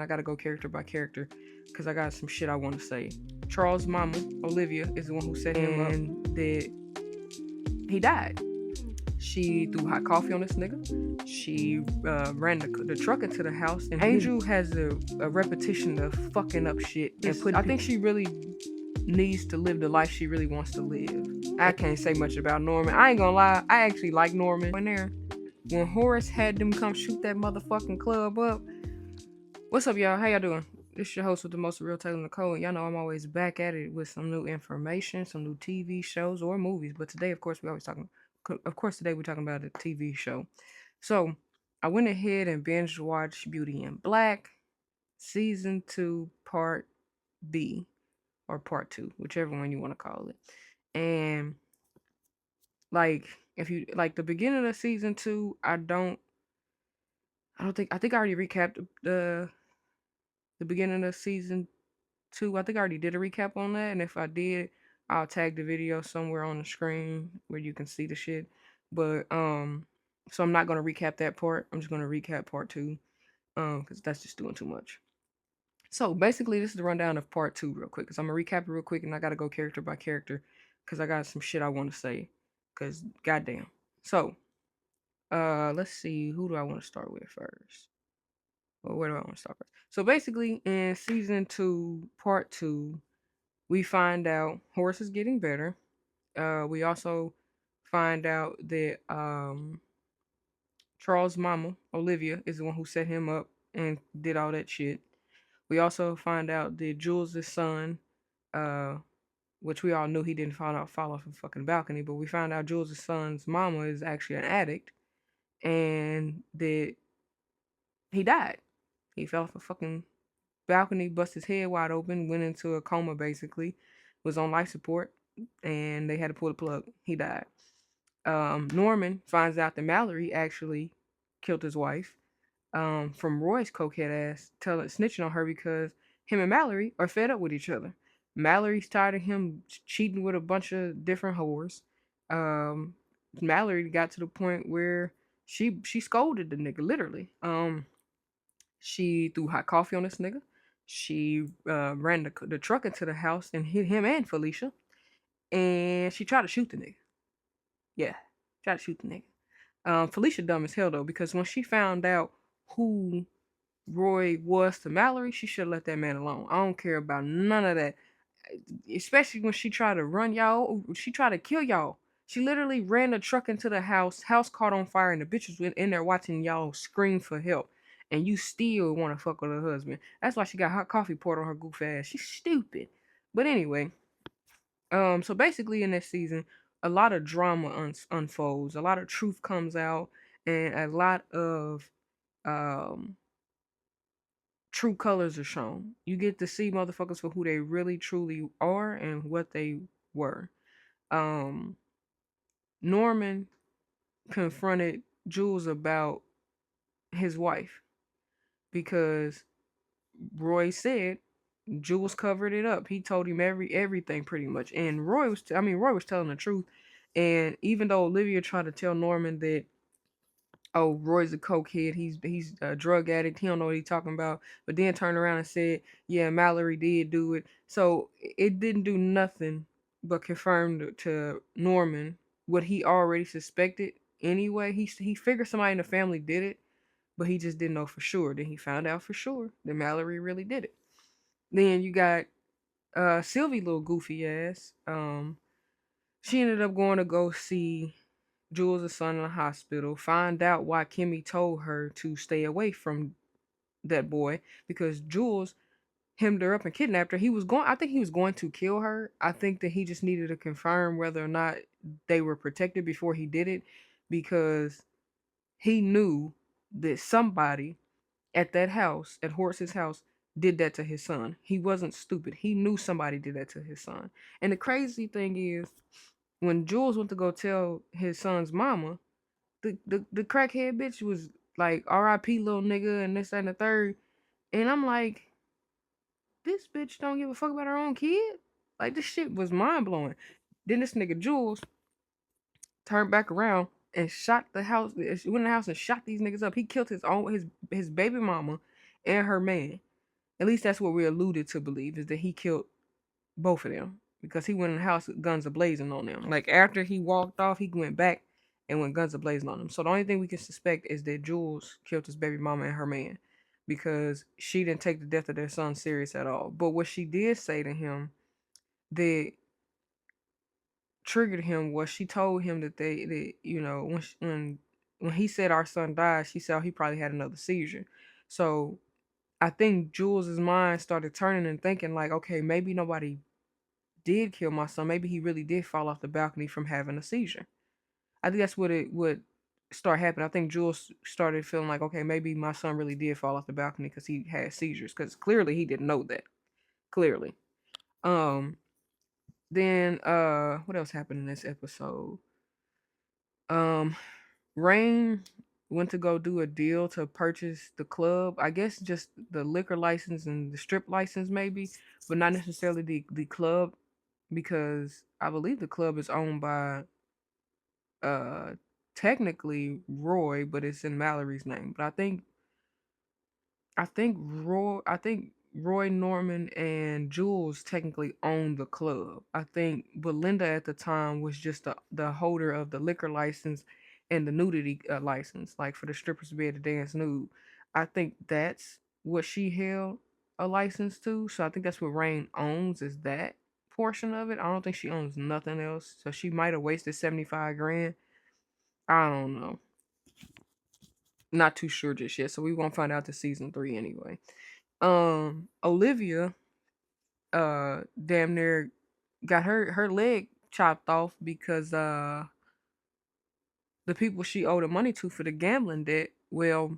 and I gotta go character by character because I got some shit I want to say. Charles' mama, Olivia, is the one who set him up, and that he died. She threw hot coffee on this nigga. She ran the truck into the house. And Angel has a repetition of fucking up shit. I think she really needs to live the life she really wants to live. I can't say much about Norman. I ain't gonna lie, I actually like Norman. When Horace had them come shoot that motherfucking club up. What's up, y'all? How y'all doing? This is your host with the most real Tay Nicole, and y'all know I'm always back at it with some new information, some new TV shows or movies. But today, of course, we're talking about a TV show. So I went ahead and binge watched Beauty in Black, season 2, part B, or part 2, whichever one you want to call it. And like, if you like the beginning of season 2, I think I already recapped the beginning of season 2. I think I already did a recap on that, and if I did, I'll tag the video somewhere on the screen where you can see the shit. But so I'm not gonna recap that part. I'm just gonna recap part 2, because that's just doing too much. So basically, this is the rundown of part 2 real quick, because I'm gonna recap it real quick, and I gotta go character by character, because I got some shit I want to say, because goddamn. So let's see, who do I want to start with first? Well, where do I want to start first? So basically, in season 2, part 2, we find out Horace is getting better. We also find out that Charles' mama, Olivia, is the one who set him up and did all that shit. We also find out that Jules' son, uh, which we all knew he didn't fall off a fucking balcony, but we found out Jules' son's mama is actually an addict, and that he died. He fell off a fucking balcony, bust his head wide open, went into a coma basically, was on life support, and they had to pull the plug. He died. Norman finds out that Mallory actually killed his wife, from Roy's cokehead ass snitching on her because him and Mallory are fed up with each other. Mallory's tired of him cheating with a bunch of different whores. Mallory got to the point where she scolded the nigga literally. She threw hot coffee on this nigga. She ran the truck into the house and hit him and Felicia. And she tried to shoot the nigga. Yeah, tried to shoot the nigga. Felicia dumb as hell though, because when she found out who Roy was to Mallory, she should have let that man alone. I don't care about none of that. Especially when she tried to run y'all. She tried to kill y'all. She literally ran the truck into the house. House caught on fire, and the bitch was in there watching y'all scream for help. And you still want to fuck with her husband. That's why she got hot coffee poured on her goof ass. She's stupid. But anyway, so basically in this season, a lot of drama unfolds. A lot of truth comes out, and a lot of um true colors are shown. You get to see motherfuckers for who they really truly are and what they were. Um Norman confronted Jules about his wife because Roy said Jules covered it up. He told him everything pretty much, and Roy was telling the truth. And even though Olivia tried to tell Norman that, oh, Roy's a cokehead, he's a drug addict, he don't know what he's talking about, but then turned around and said, yeah, Mallory did do it. So it didn't do nothing but confirm to Norman what he already suspected anyway. He figured somebody in the family did it, but he just didn't know for sure. Then he found out for sure that Mallory really did it. Then you got Sylvie, little goofy ass. She ended up going to go see Jules' son in the hospital, find out why Kimmy told her to stay away from that boy because Jules hemmed her up and kidnapped her. I think he was going to kill her. I think that he just needed to confirm whether or not they were protected before he did it, because he knew that somebody at that house, at Horace's house, did that to his son. He wasn't stupid. He knew somebody did that to his son. And the crazy thing is, when Jules went to go tell his son's mama, the crackhead bitch was like, R.I.P. little nigga, and this, that, and the third. And I'm like, this bitch don't give a fuck about her own kid? Like, this shit was mind blowing. Then this nigga Jules turned back around and shot the house. Went in the house and shot these niggas up. He killed his baby mama and her man. At least that's what we're alluded to believe, is that he killed both of them because he went in the house with guns a blazing on them. Like after he walked off, he went back and went guns a blazing on them. So the only thing we can suspect is that Jules killed his baby mama and her man because she didn't take the death of their son serious at all. But what she did say to him that triggered him was she told him that when he said our son died, she said, oh, he probably had another seizure. So I think Jules's mind started turning and thinking like, okay, maybe nobody did kill my son. Maybe he really did fall off the balcony from having a seizure. I think that's what it would start happening. I think Jules started feeling like, okay, maybe my son really did fall off the balcony because he had seizures. Because clearly he didn't know that. Clearly. Um. Then what else happened in this episode? Um, Rain went to go do a deal to purchase the club. I guess just the liquor license and the strip license, maybe, but not necessarily the club because I believe the club is owned by uh technically Roy, but it's in Mallory's name. But I think Roy Norman and Jules technically owned the club. I think Belinda at the time was just the holder of the liquor license and the nudity license, like for the strippers to be able to dance nude. I think that's what she held a license to. So I think that's what Rain owns is that portion of it. I don't think she owns nothing else. So she might have wasted 75 grand. I don't know. Not too sure just yet. So we won't find out to season 3 anyway. Olivia damn near got her leg chopped off because the people she owed the money to for the gambling debt, well,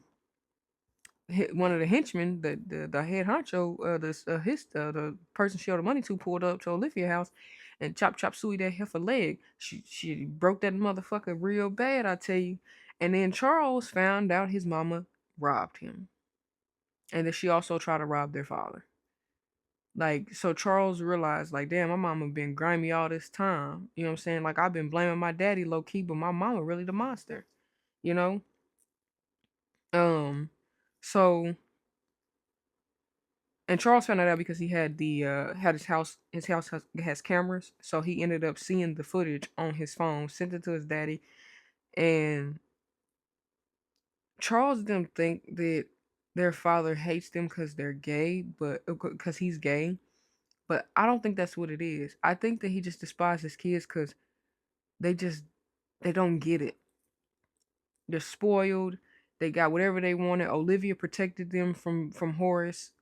one of the henchmen, the head honcho, the person she owed the money to, pulled up to Olivia's house and chop suey that heifer leg. She broke that motherfucker real bad, I tell you. And then Charles found out his mama robbed him, and that she also tried to rob their father. Like, so Charles realized, like, damn, my mama been grimy all this time. You know what I'm saying? Like, I've been blaming my daddy low key, but my mama really the monster. You know? Um, so and Charles found that out because he had had his house has cameras, so he ended up seeing the footage on his phone, sent it to his daddy, and Charles didn't think that their father hates them because they're gay, but because he's gay. But I don't think that's what it is. I think that he just despises kids because they just they don't get it. They're spoiled. They got whatever they wanted. Olivia protected them from Horace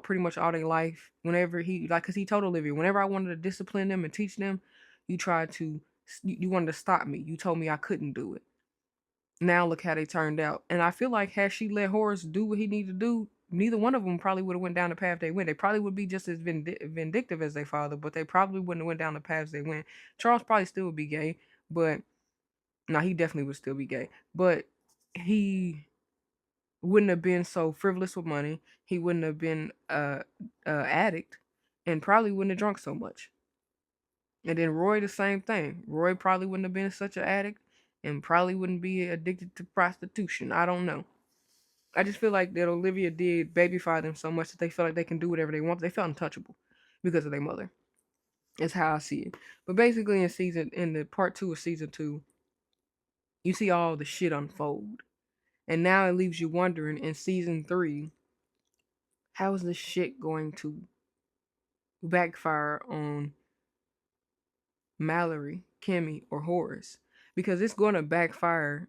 pretty much all their life. Whenever because he told Olivia, whenever I wanted to discipline them and teach them, you tried to you wanted to stop me. You told me I couldn't do it. Now look how they turned out. And I feel like had she let Horace do what he needed to do, neither one of them probably would have went down the path they went. They probably would be just as vindictive as their father, but they probably wouldn't have went down the paths they went. Charles probably still would be gay, but no, he definitely would still be gay. But he wouldn't have been so frivolous with money. He wouldn't have been addict, and probably wouldn't have drunk so much. And then Roy, the same thing. Roy probably wouldn't have been such an addict, and probably wouldn't be addicted to prostitution. I don't know. I just feel like that Olivia did babyfy them so much that they feel like they can do whatever they want. They felt untouchable because of their mother. That's how I see it. But basically, in the part 2 of season 2, you see all the shit unfold. And now it leaves you wondering in season 3, how is this shit going to backfire on Mallory, Kimmy, or Horace? Because it's going to backfire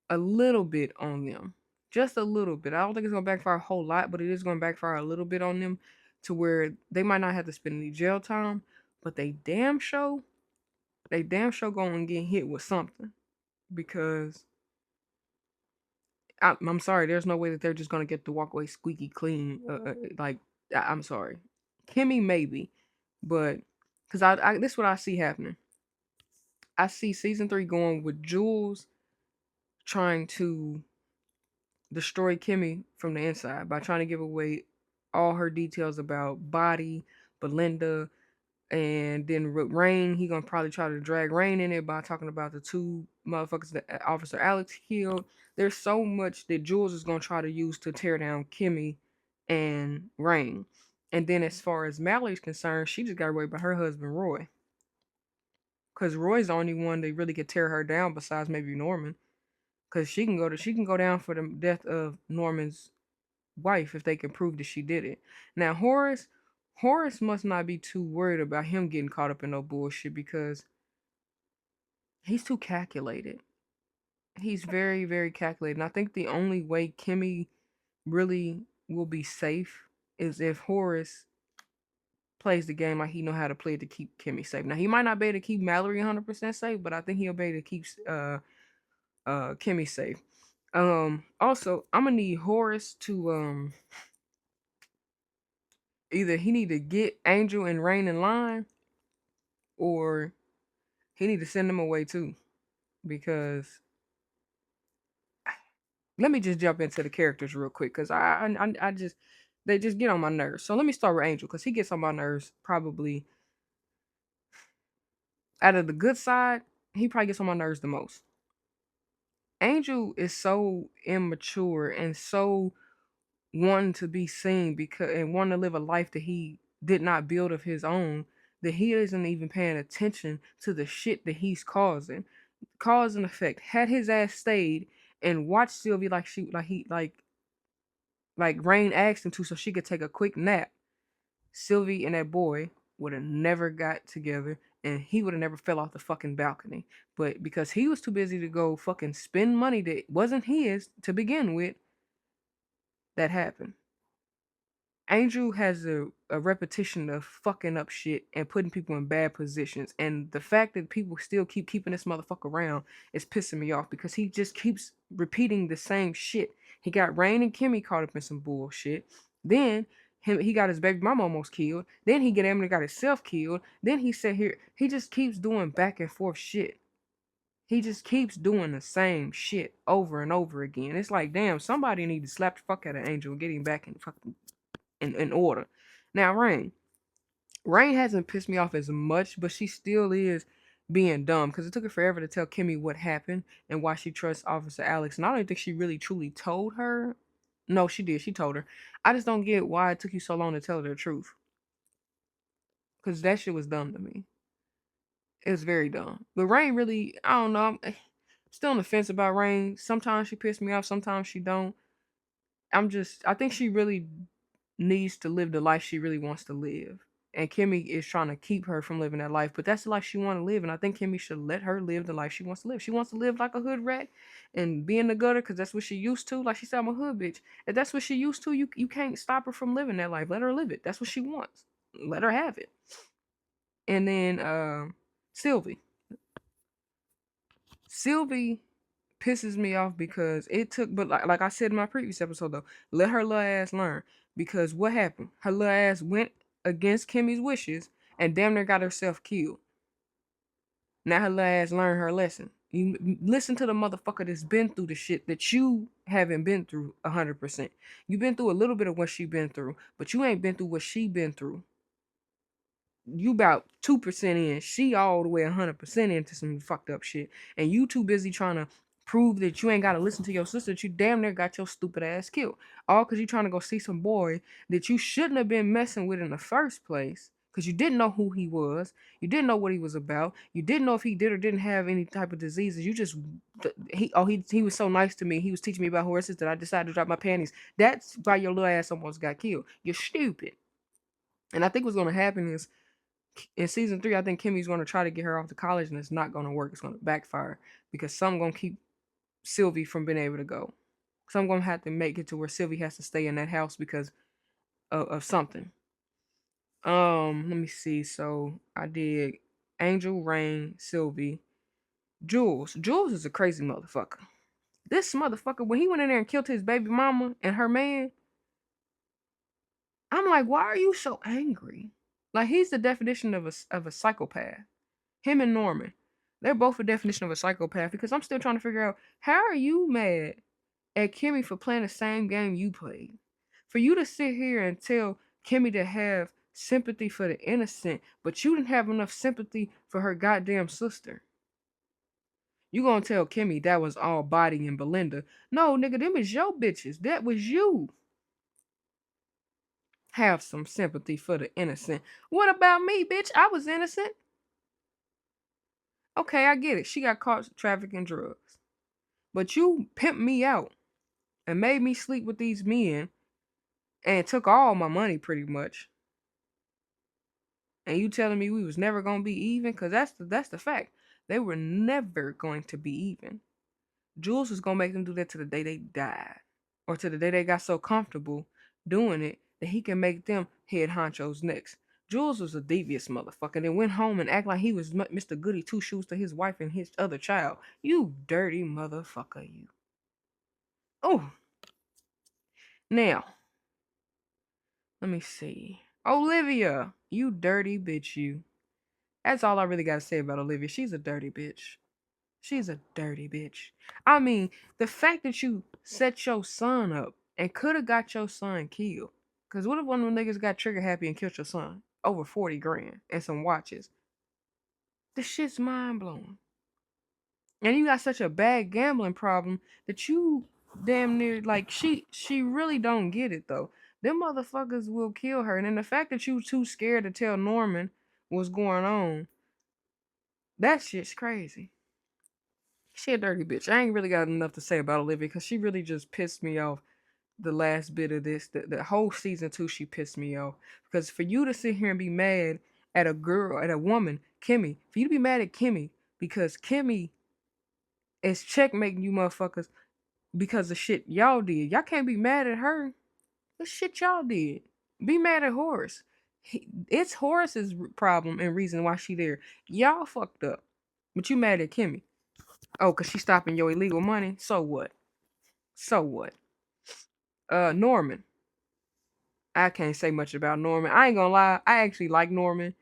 a little bit on them. Just a little bit. I don't think it's going to backfire a whole lot, but it is going to backfire a little bit on them to where they might not have to spend any jail time, but they damn sure going to get hit with something. Because I'm sorry, there's no way that they're just gonna get the walk away squeaky clean. Like I'm sorry, Kimmy maybe, but because I this is what I see happening. I see season 3 going with Jules trying to destroy Kimmy from the inside by trying to give away all her details about Body, Belinda, and then with Rain, he gonna probably try to drag Rain in it by talking about the two motherfuckers that Officer Alex killed. There's so much that Jules is gonna try to use to tear down Kimmy and Rain. And then as far as Mallory's concerned, she just got away by her husband Roy. Cause Roy's the only one that really could tear her down besides maybe Norman. Cause she can go down for the death of Norman's wife if they can prove that she did it. Now Horace must not be too worried about him getting caught up in no bullshit because he's too calculated. He's very, very calculated. And I think the only way Kimmy really will be safe is if Horace plays the game like he know how to play it to keep Kimmy safe. Now he might not be able to keep Mallory 100% safe, but I think he'll be able to keep Kimmy safe. Also I'm gonna need Horace to either he need to get Angel and Rain in line or he need to send them away too. Because let me just jump into the characters real quick because I just they just get on my nerves. So let me start with Angel because he gets on my nerves probably out of the good side. He probably gets on my nerves the most. Angel is so immature and so wanting to be seen because and wanting to live a life that he did not build of his own that he isn't even paying attention to the shit that he's causing. Cause and effect. Had his ass stayed and watched Sylvie like Rain asked him to so she could take a quick nap, Sylvie and that boy would have never got together and he would have never fell off the fucking balcony. But because he was too busy to go fucking spend money that wasn't his to begin with, that happened. Angel has a repetition of fucking up shit and putting people in bad positions. And the fact that people still keep keeping this motherfucker around is pissing me off because he just keeps repeating the same shit. He got Rain and Kimmy caught up in some bullshit. Then he got his baby mama almost killed. Then he get him and got himself killed. Then he said here he just keeps doing back and forth shit. He just keeps doing the same shit over and over again. It's like, damn, somebody need to slap the fuck out of Angel and get him back in fucking in order. Now, Rain hasn't pissed me off as much, but she still is being dumb because it took her forever to tell Kimmy what happened and why she trusts Officer Alex. And I don't think she really truly told her. No, she did. She told her. I just don't get why it took you so long to tell her the truth. Because that shit was dumb to me. It was very dumb. But Rain really, I don't know. I'm still on the fence about Rain. Sometimes she pissed me off. Sometimes she don't. I think she really needs to live the life she really wants to live. And Kimmy is trying to keep her from living that life, but that's the life she wants to live. And I think Kimmy should let her live the life she wants to live. She wants to live like a hood rat and be in the gutter because that's what she used to. Like she said, I'm a hood bitch. If that's what she used to, you can't stop her from living that life. Let her live it. That's what she wants. Let her have it. And then Sylvie. Sylvie pisses me off because it took, but like I said in my previous episode though, let her little ass learn. Because what happened? Her little ass went against Kimmy's wishes and damn near got herself killed. Now her little ass learned her lesson. You listen to the motherfucker that's been through the shit that you haven't been through 100%. You've been through a little bit of what she been through, but you ain't been through what she been through. You about 2% in, she all the way 100% into some fucked up shit, and you too busy trying to prove that you ain't gotta listen to your sister. That you damn near got your stupid ass killed, all because you trying to go see some boy that you shouldn't have been messing with in the first place. Because you didn't know who he was, you didn't know what he was about, you didn't know if he did or didn't have any type of diseases. You just he was so nice to me. He was teaching me about horses that I decided to drop my panties. That's why your little ass almost got killed. You're stupid. And I think what's gonna happen is in season 3, I think Kimmy's going to try to get her off to college, and it's not going to work. It's going to backfire because some going to keep Sylvie from being able to go. Some going to have to make it to where Sylvie has to stay in that house because of something. Let me see. So I did Angel, Rain, Sylvie, Jules. Jules is a crazy motherfucker. This motherfucker, when he went in there and killed his baby mama and her man, I'm like, why are you so angry? Like he's the definition of a psychopath. Him and Norman. They're both a definition of a psychopath because I'm still trying to figure out how are you mad at Kimmy for playing the same game you played? For you to sit here and tell Kimmy to have sympathy for the innocent, but you didn't have enough sympathy for her goddamn sister. You gonna tell Kimmy that was all Body and Belinda. No, nigga, them is your bitches. That was you. Have some sympathy for the innocent. What about me, bitch? I was innocent. Okay, I get it. She got caught trafficking drugs. But you pimped me out and made me sleep with these men and took all my money pretty much. And you telling me we was never gonna be even? Cause that's the fact. They were never going to be even. Jules was gonna make them do that to the day they died. Or to the day they got so comfortable doing it that he can make them head honchos next. Jules was a devious motherfucker that went home and act like he was Mr. Goody Two Shoes to his wife and his other child. You dirty motherfucker, you. Oh, now, let me see. Olivia, you dirty bitch, you. That's all I really gotta say about Olivia. She's a dirty bitch. She's a dirty bitch. I mean, the fact that you set your son up and could have got your son killed. Because what if one of them niggas got trigger happy and killed your son? Over 40 grand and some watches. This shit's mind blowing. And you got such a bad gambling problem that you damn near like she really don't get it though. Them motherfuckers will kill her. And then the fact that you too scared to tell Norman what's going on, that shit's crazy. She a dirty bitch. I ain't really got enough to say about Olivia because she really just pissed me off the last bit of this. The whole season 2, she pissed me off. Because for you to sit here and be mad at a girl, at a woman, Kimmy, for you to be mad at Kimmy because Kimmy is checkmating you motherfuckers because of shit y'all did. Y'all can't be mad at her. The shit y'all did. Be mad at Horace. It's Horace's problem and reason why she there. Y'all fucked up. But you mad at Kimmy. Oh, cause she stopping your illegal money. So what? So what? Norman. I can't say much about Norman. I ain't gonna lie. I actually like Norman.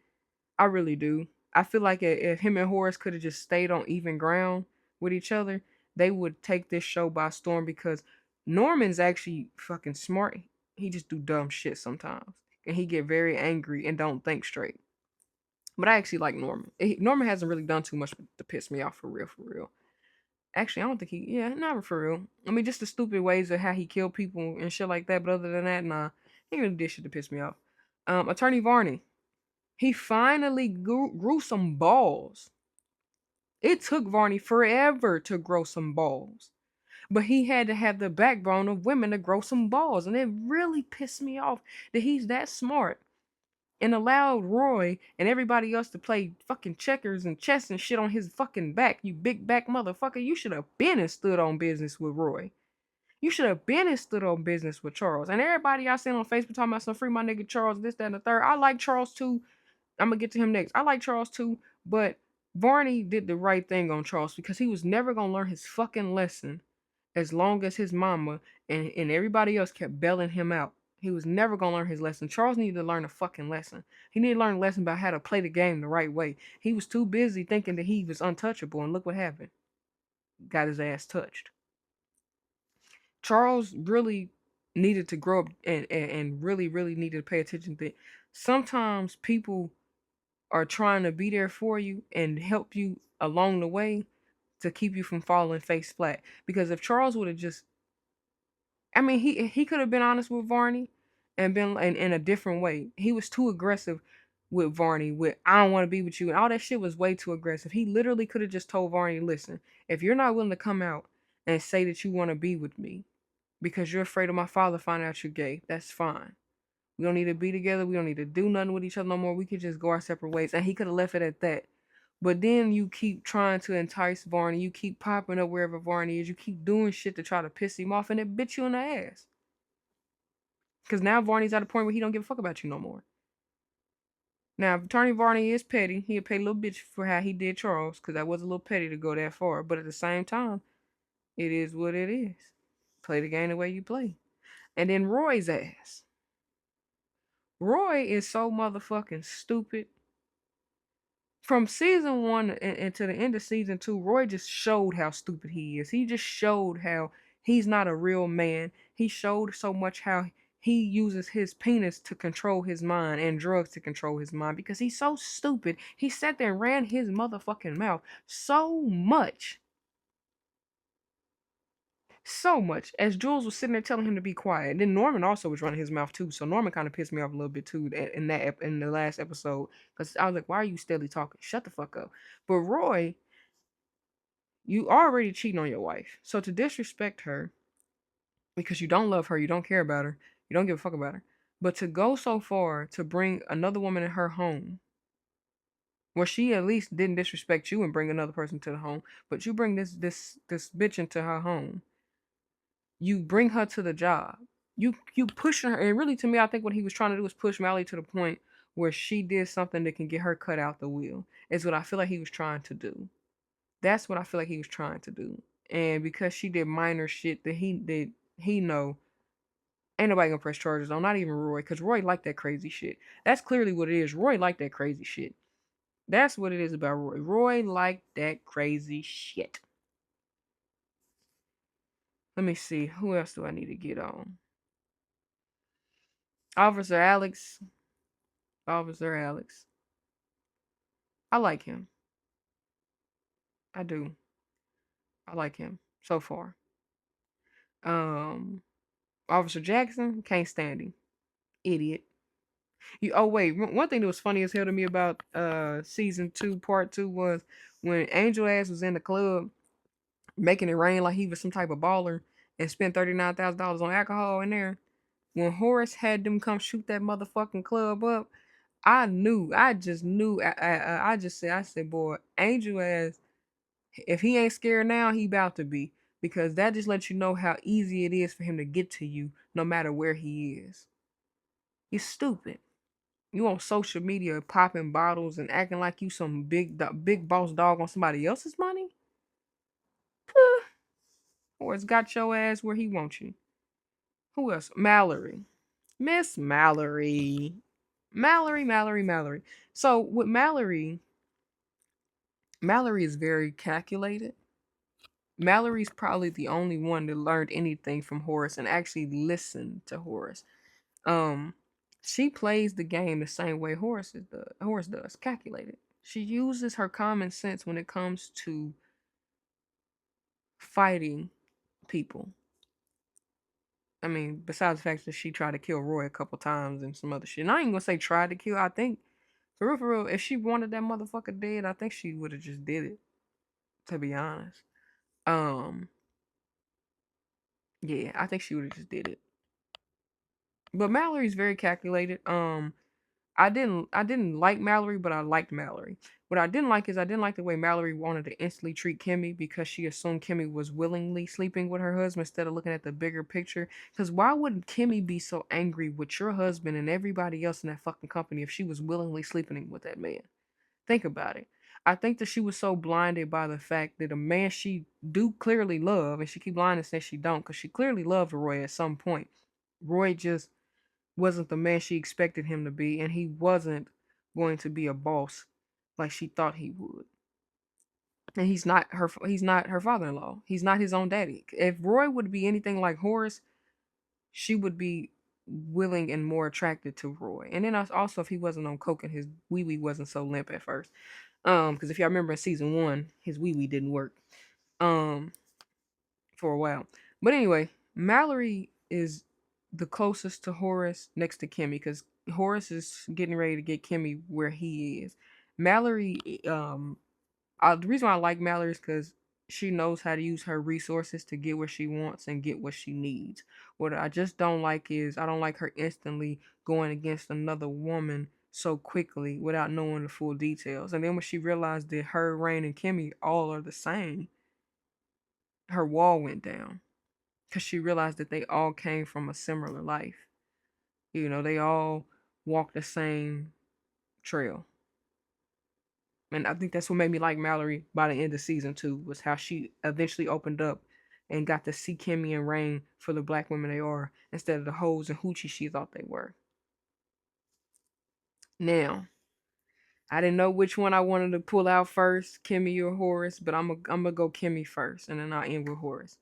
I really do. I feel like if him and Horace could have just stayed on even ground with each other, they would take this show by storm because Norman's actually fucking smart. He just do dumb shit sometimes. And he get very angry and don't think straight. But I actually like Norman. Norman hasn't really done too much to piss me off for real, for real. Actually, I don't think never for real. I mean, just the stupid ways of how he killed people and shit like that. But other than that, nah, he really did shit to piss me off. Attorney Varney, he finally grew some balls. It took Varney forever to grow some balls, but he had to have the backbone of women to grow some balls, and it really pissed me off that he's that smart and allowed Roy and everybody else to play fucking checkers and chess and shit on his fucking back. You big back motherfucker. You should have been and stood on business with Roy. You should have been and stood on business with Charles. And everybody I seen on Facebook talking about some free my nigga Charles, this, that, and the third. I like Charles too. I'm gonna get to him next. I like Charles too, but Varney did the right thing on Charles because he was never gonna learn his fucking lesson as long as his mama and everybody else kept bailing him out. He was never gonna learn his lesson. Charles needed to learn a fucking lesson. He needed to learn a lesson about how to play the game the right way. He was too busy thinking that he was untouchable, and look what happened. Got his ass touched. Charles really needed to grow up and really, really needed to pay attention to it. Sometimes people are trying to be there for you and help you along the way to keep you from falling face flat. Because if Charles would have just, I mean, he could have been honest with Varney and been in a different way. He was too aggressive with Varney. With I don't want to be with you, and all that shit was way too aggressive. He literally could have just told Varney, listen, if you're not willing to come out and say that you want to be with me because you're afraid of my father finding out you're gay, that's fine. We don't need to be together. We don't need to do nothing with each other no more. We could just go our separate ways. And he could have left it at that. But then you keep trying to entice Varney. You keep popping up wherever Varney is. You keep doing shit to try to piss him off, and it bit you in the ass. Because now Varney's at a point where he don't give a fuck about you no more. Now, if Attorney Varney is petty, he'll pay a little bitch for how he did Charles, because that was a little petty to go that far. But at the same time, it is what it is. Play the game the way you play. And then Roy's ass. Roy is so motherfucking stupid. From season 1 and to the end of season 2, Roy just showed how stupid he is. He just showed how he's not a real man. He showed so much how he uses his penis to control his mind and drugs to control his mind because he's so stupid. He sat there and ran his motherfucking mouth so much So much. As Jules was sitting there telling him to be quiet. And then Norman also was running his mouth too. So Norman kind of pissed me off a little bit too in the last episode. Because I was like, why are you steadily talking? Shut the fuck up. But Roy, you already cheating on your wife. So to disrespect her because you don't love her, you don't care about her, you don't give a fuck about her. But to go so far to bring another woman in her home where she at least didn't disrespect you and bring another person to the home, but you bring this bitch into her home. You bring her to the job. You pushing her, and really to me, I think what he was trying to do was push Mallory to the point where she did something that can get her cut out the wheel. Is what I feel like he was trying to do. That's what I feel like he was trying to do. And because she did minor shit that he know, ain't nobody gonna press charges on, not even Roy, because Roy liked that crazy shit. That's clearly what it is. Roy liked that crazy shit. That's what it is about Roy. Roy liked that crazy shit. Let me see. Who else do I need to get on? Officer Alex. Officer Alex. I like him. I do. I like him so far. Um, Officer Jackson, can't stand him. Idiot. Oh wait, one thing that was funny as hell to me about season 2, part 2 was when Angel ass was in the club making it rain like he was some type of baller and spent $39,000 on alcohol in there. When Horace had them come shoot that motherfucking club up, I knew. I just knew. I said, boy, Angel ass. If he ain't scared now, he about to be. Because that just lets you know how easy it is for him to get to you, no matter where he is. You're stupid. You on social media popping bottles and acting like you some big boss dog on somebody else's money? Or it's got your ass where he wants you. Who else? Mallory. Miss Mallory. Mallory. So with Mallory, Mallory is very calculated. Mallory's probably the only one that learned anything from Horace and actually listened to Horace. Um, she plays the game the same way Horace does, calculated. She uses her common sense when it comes to fighting people. I mean, besides the fact that she tried to kill Roy a couple times and some other shit. And I ain't gonna say tried to kill. I think for real, if she wanted that motherfucker dead, I think she would have just did it. To be honest, um, yeah, I think she would have just did it. But Mallory's very calculated. I didn't like Mallory, but I liked Mallory. What I didn't like is I didn't like the way Mallory wanted to instantly treat Kimmy because she assumed Kimmy was willingly sleeping with her husband instead of looking at the bigger picture. Because why would Kimmy be so angry with your husband and everybody else in that fucking company if she was willingly sleeping with that man? Think about it. I think that she was so blinded by the fact that a man she do clearly love, and she keep lying and say she don't, because she clearly loved Roy at some point. Roy just wasn't the man she expected him to be, and he wasn't going to be a boss like she thought he would. And he's not her father-in-law. He's not his own daddy. If Roy would be anything like Horace, she would be willing and more attracted to Roy. And then also if he wasn't on coke and his wee wee wasn't so limp at first. Because if y'all remember in season 1, his wee wee didn't work. Um, for a while. But anyway, Mallory is the closest to Horace next to Kimmy because Horace is getting ready to get Kimmy where he is. Mallory, the reason why I like Mallory is because she knows how to use her resources to get what she wants and get what she needs. What I just don't like is I don't like her instantly going against another woman so quickly without knowing the full details. And then when she realized that her, Rain, and Kimmy all are the same, her wall went down because she realized that they all came from a similar life. You know, they all walked the same trail. And I think that's what made me like Mallory by the end of season 2 was how she eventually opened up and got to see Kimmy and Rain for the black women they are instead of the hoes and hoochie she thought they were. Now, I didn't know which one I wanted to pull out first, Kimmy or Horace, but I'm gonna go Kimmy first, and then I'll end with Horace.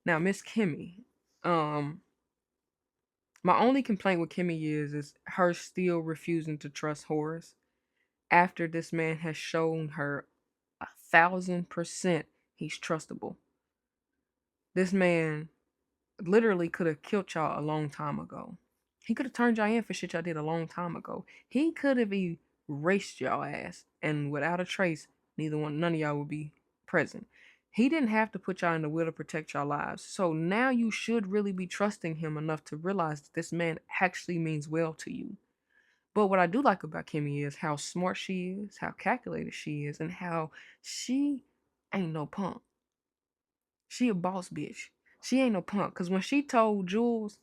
Now, Miss Kimmy, um, my only complaint with Kimmy is her still refusing to trust Horace after this man has shown her 1,000% he's trustable. This man literally could have killed y'all a long time ago. He could have turned y'all in for shit y'all did a long time ago. He could have erased y'all ass, and without a trace, none of y'all would be present. He didn't have to put y'all in the will to protect y'all lives. So now you should really be trusting him enough to realize that this man actually means well to you. But what I do like about Kimmy is how smart she is, how calculated she is, and how she ain't no punk. She a boss bitch. She ain't no punk. Cause when she told Jules,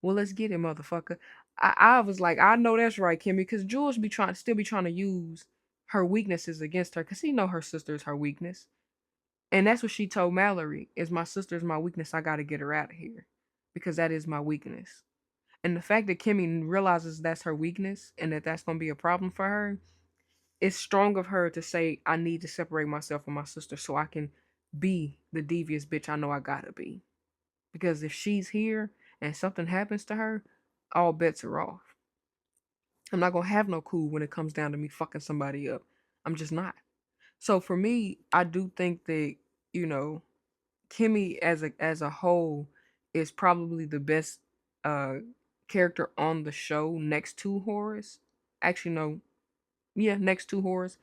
well, let's get it, motherfucker. I was like, I know that's right, Kimmy, cause Jules still be trying to use her weaknesses against her, cause he know her sister is her weakness. And that's what she told Mallory, is my sister's my weakness. I gotta get her out of here. Because that is my weakness. And the fact that Kimmy realizes that's her weakness and that that's gonna be a problem for her, it's strong of her to say, I need to separate myself from my sister so I can be the devious bitch I know I gotta be. Because if she's here and something happens to her, all bets are off. I'm not gonna have no cool when it comes down to me fucking somebody up. I'm just not. So for me, I do think that, you know, Kimmy as a whole is probably the best uh character on the show next to Horace. Actually, no, yeah, next to Horace.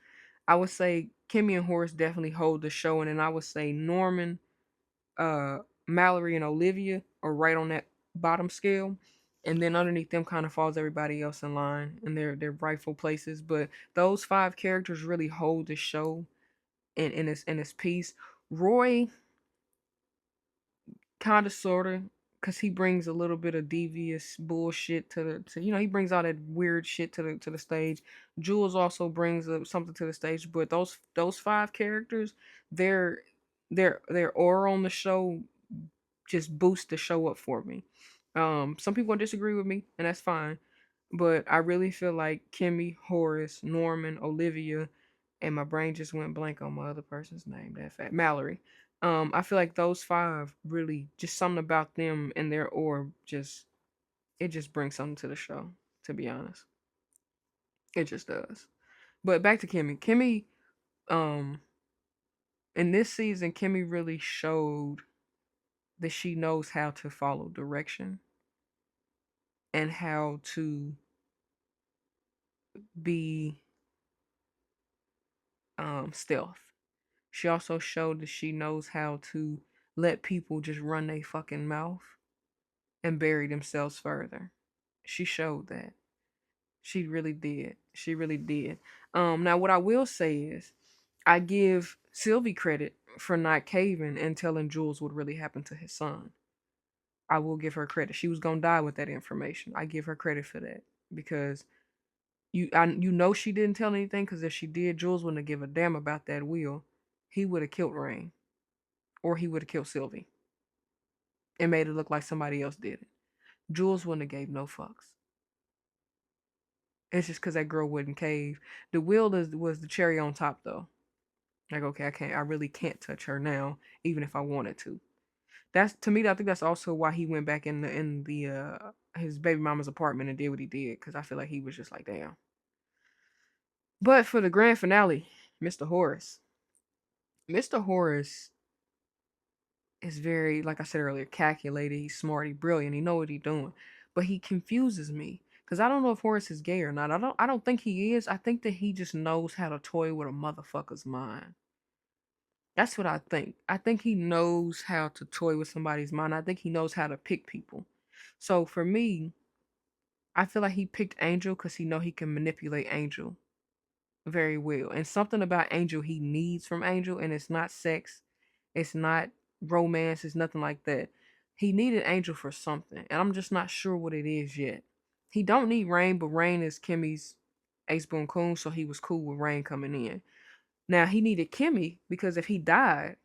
I would say Kimmy and Horace definitely hold the show, and then I would say Norman, uh, Mallory, and Olivia are right on that bottom scale, and then underneath them kind of falls everybody else in line in their rightful places. But those five characters really hold the show in its piece. Roy, kind of sorta, because he brings a little bit of devious bullshit he brings all that weird shit to the stage. Jules also brings something to the stage, but those five characters, their their aura on the show just boosts the show up for me. Some people disagree with me, and that's fine. But I really feel like Kimmy, Horace, Norman, Olivia, and my brain just went blank on my other person's name. That fat Mallory. I feel like those five really just something about them and their orb just brings something to the show. To be honest, it just does. But back to Kimmy. Kimmy, um, in this season, Kimmy really showed that she knows how to follow direction and how to be stealth. She also showed that she knows how to let people just run their fucking mouth and bury themselves further. She showed that. She really did. She really did. Now what I will say is I give Sylvie credit for not caving and telling Jules what really happened to his son. I will give her credit. She was gonna die with that information. I give her credit for that because you know she didn't tell anything because if she did, Jules wouldn't have give a damn about that will. He would have killed Rain, or he would have killed Sylvie and made it look like somebody else did it. Jules wouldn't have gave no fucks. It's just because that girl wouldn't cave. The will was the cherry on top though. Like okay, I really can't touch her now, even if I wanted to. That's to me. I think that's also why he went back in the his baby mama's apartment and did what he did because I feel like he was just like damn. But for the grand finale, Mr. Horace. Mr. Horace is very, like I said earlier, calculated. He's smart. He's brilliant. He know what he's doing, but he confuses me because I don't know if Horace is gay or not. I don't think he is. I think that he just knows how to toy with a motherfucker's mind. That's what I think. I think he knows how to toy with somebody's mind. I think he knows how to pick people. So for me, I feel like he picked Angel because he know he can manipulate Angel very well. And something about Angel he needs from Angel, and it's not sex, it's not romance, it's nothing like that. He needed Angel for something, and I'm just not sure what it is yet. He don't need Rain, but Rain is Kimmy's ace boon coon, so he was cool with Rain coming in. Now he needed Kimmy because if he died,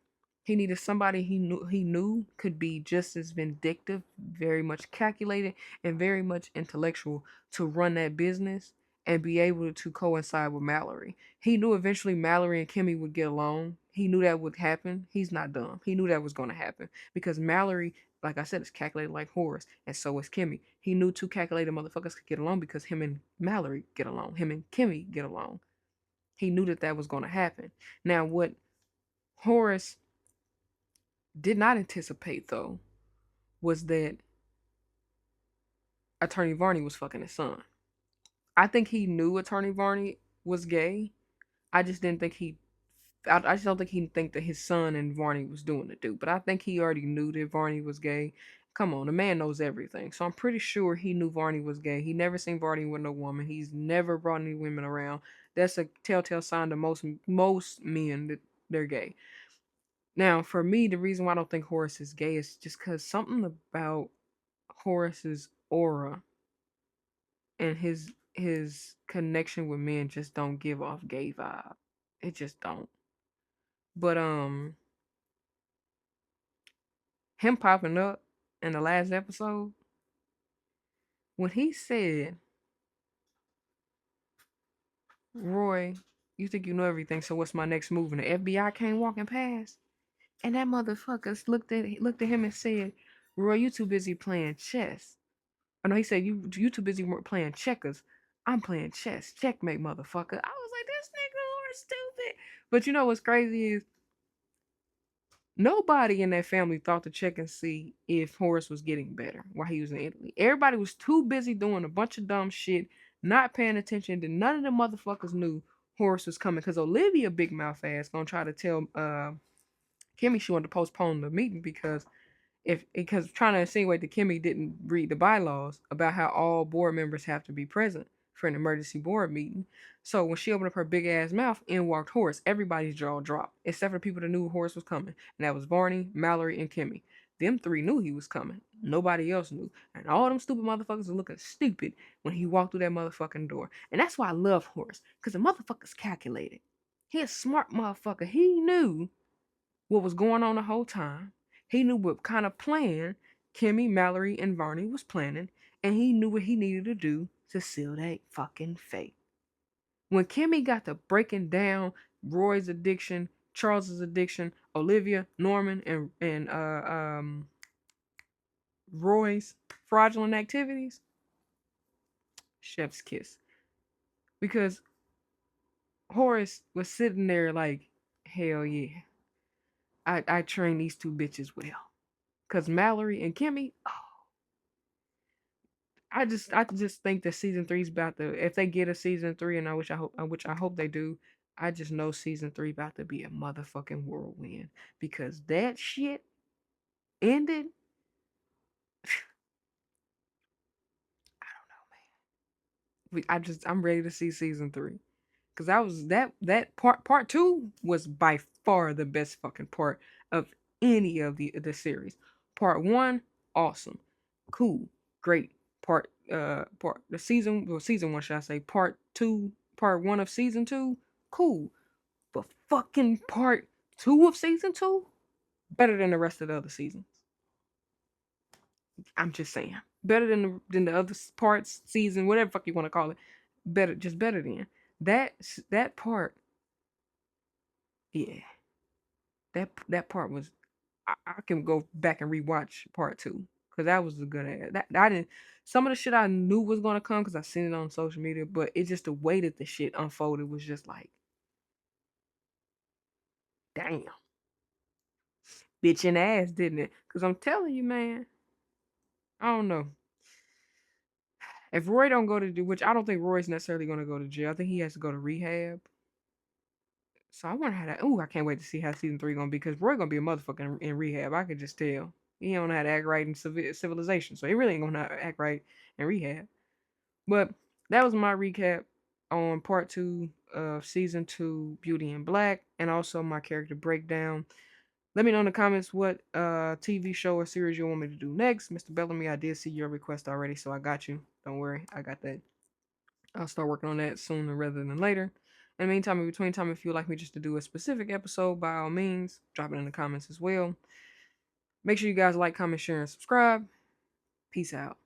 he needed somebody he knew could be just as vindictive, very much calculated, and very much intellectual to run that business and be able to coincide with Mallory. He knew eventually Mallory and Kimmy would get along. He knew that would happen. He's not dumb. He knew that was going to happen because Mallory, like I said, is calculated like Horace, and so is Kimmy. He knew two calculated motherfuckers could get along because him and Mallory get along. Him and Kimmy get along. He knew that was going to happen. Now, what Horace did not anticipate, though, was that Attorney Varney was fucking his son. I think he knew Attorney Varney was gay. I just didn't think he. I just don't think he think that his son and Varney was doing the do. But I think he already knew that Varney was gay. Come on, the man knows everything. So I'm pretty sure he knew Varney was gay. He never seen Varney with no woman. He's never brought any women around. That's a telltale sign to most men that they're gay. Now, for me, the reason why I don't think Horace is gay is just because something about Horace's aura and his connection with men just don't give off gay vibe. It just don't. But him popping up in the last episode when he said, "Roy, you think you know everything, so what's my next move?" And the FBI came walking past, and that motherfucker looked at him and said, "Roy, you too busy playing chess." Oh no, he said, "You too busy playing checkers. I'm playing chess. Checkmate, motherfucker." I was like, "This nigga is stupid." But you know what's crazy is nobody in that family thought to check and see if Horace was getting better while he was in Italy. Everybody was too busy doing a bunch of dumb shit, not paying attention. That none of the motherfuckers knew Horace was coming. Cause Olivia, big mouth ass, gonna try to tell Kimmy she wanted to postpone the meeting because trying to insinuate that Kimmy didn't read the bylaws about how all board members have to be present for an emergency board meeting. So when she opened up her big ass mouth, in walked Horace. Everybody's jaw dropped, except for the people that knew Horace was coming, and that was Barney, Mallory, and Kimmy. Them three knew he was coming. Nobody else knew, and all them stupid motherfuckers were looking stupid when he walked through that motherfucking door. And that's why I love Horace, cause the motherfucker's calculated. He a smart motherfucker. He knew what was going on the whole time. He knew what kind of plan Kimmy, Mallory, and Varney was planning, and he knew what he needed to do to seal that fucking fate. When Kimmy got to breaking down Roy's addiction, Charles's addiction, Olivia, Norman, and Roy's fraudulent activities, chef's kiss. Because Horace was sitting there like, hell yeah, I trained these two bitches well. Cause Mallory and Kimmy, oh, I just think that season 3's about to, if they get a season 3, and I hope they do. I just know season 3 about to be a motherfucking whirlwind because that shit ended. I don't know, man. I'm ready to see season 3 because that part 2 was by far the best fucking part of any of the series. Part 1, awesome, cool, great. Part the season 1, should I say? Part 1 of season 2, cool. But fucking part 2 of season 2, better than the rest of the other seasons. I'm just saying, better than the other parts, season, whatever fuck you want to call it. Better, just better than that part. Yeah, that part was. I can go back and rewatch part 2 because that was a good ass. That I didn't. Some of the shit I knew was gonna come because I seen it on social media, but it just the way that the shit unfolded was just like, damn, bitchin' ass, didn't it? Because I'm telling you, man, I don't know. If Roy don't go to do, which I don't think Roy's necessarily gonna go to jail. I think he has to go to rehab. So I wonder how that. Ooh, I can't wait to see how season 3 gonna be because Roy gonna be a motherfucker in rehab. I could just tell. He don't know how to act right in civilization, so he really ain't gonna know how to act right in rehab. But that was my recap on part 2 of season 2 Beauty in Black, and also my character breakdown. Let me know in the comments what TV show or series you want me to do next. Mr. Bellamy, I did see your request already, so I got you. Don't worry, I got that. I'll start working on that sooner rather than later. In the meantime, in between time, if you'd like me just to do a specific episode, by all means, drop it in the comments as well. Make sure you guys like, comment, share, and subscribe. Peace out.